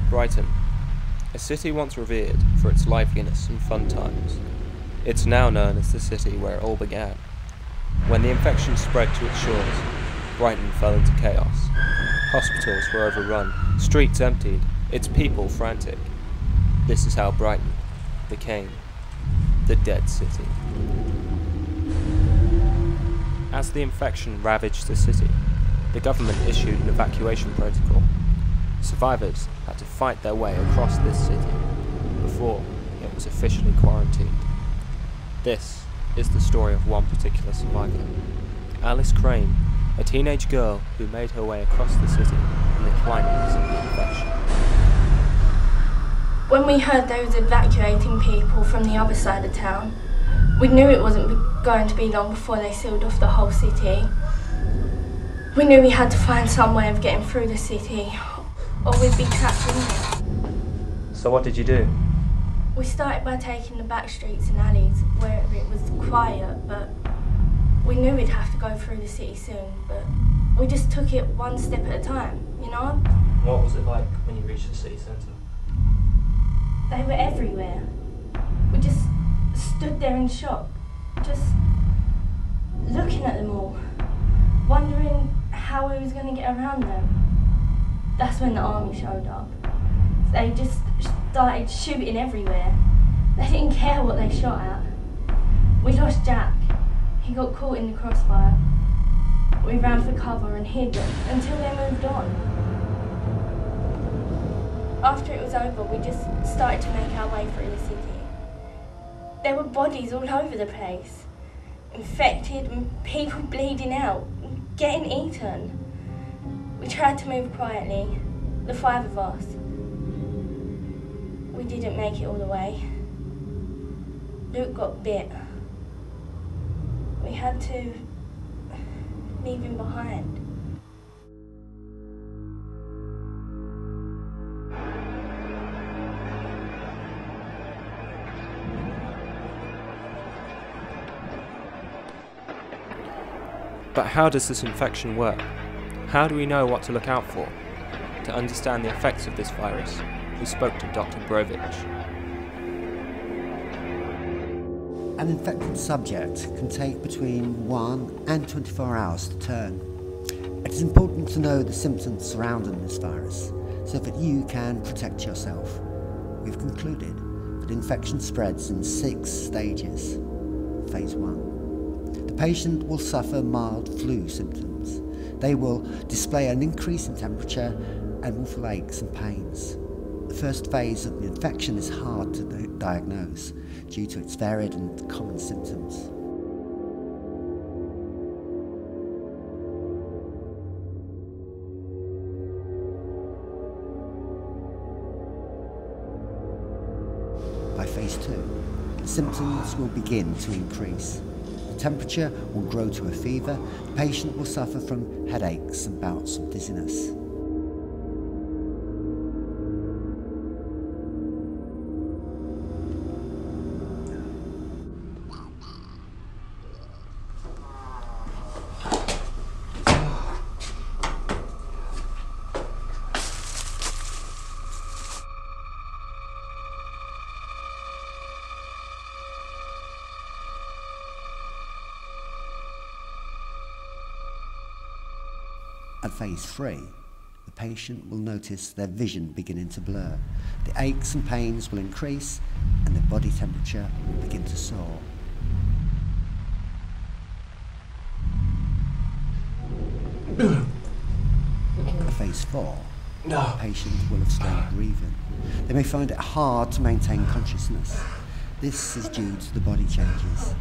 Brighton, a city once revered for its liveliness and fun times. It's now known as the city where it all began. When the infection spread to its shores, Brighton fell into chaos. Hospitals were overrun, streets emptied, its people frantic. This is how Brighton became the Dead City. As the infection ravaged the city, the government issued an evacuation protocol. Survivors had to fight their way across this city before it was officially quarantined. This is the story of one particular survivor, Alice Crane, a teenage girl who made her way across the city in the climax of the infection. When we heard they was evacuating people from the other side of town, we knew it wasn't going to be long before they sealed off the whole city. We knew we had to find some way of getting through the city, or we'd be trapped in there. So what did you do? We started by taking the back streets and alleys where it was quiet, but we knew we'd have to go through the city soon, but we just took it one step at a time, you know? What was it like when you reached the city centre? They were everywhere. We just stood there in shock, just looking at them all, wondering how we was going to get around them. That's when the army showed up. They just started shooting everywhere. They didn't care what they shot at. We lost Jack. He got caught in the crossfire. We ran for cover and hid until they moved on. After it was over, we just started to make our way through the city. There were bodies all over the place. Infected and people bleeding out, getting eaten. We tried to move quietly, the 5 of us. We didn't make it all the way. Luke got bit. We had to leave him behind. But how does this infection work? How do we know what to look out for? To understand the effects of this virus, we spoke to Dr. Brovich. An infected subject can take between 1 and 24 hours to turn. It is important to know the symptoms surrounding this virus so that you can protect yourself. We've concluded that infection spreads in 6 stages. Phase 1. The patient will suffer mild flu symptoms. They will display an increase in temperature and will feel aches and pains. The first phase of the infection is hard to diagnose due to its varied and common symptoms. By phase 2, the symptoms will begin to increase. The temperature will grow to a fever. The patient will suffer from headaches and bouts of dizziness. At phase 3, the patient will notice their vision beginning to blur. The aches and pains will increase and their body temperature will begin to soar. At phase 4, the patient will have stopped breathing. They may find it hard to maintain consciousness. This is due to the body changes.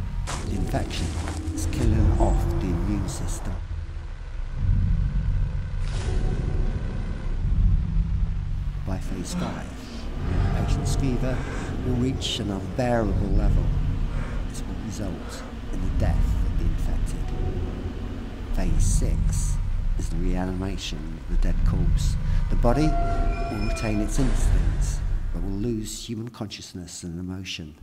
The infection is killing off the immune system. By phase 5, the patient's fever will reach an unbearable level. This will result in the death of the infected. Phase 6 is the reanimation of the dead corpse. The body will retain its instincts, but will lose human consciousness and emotion.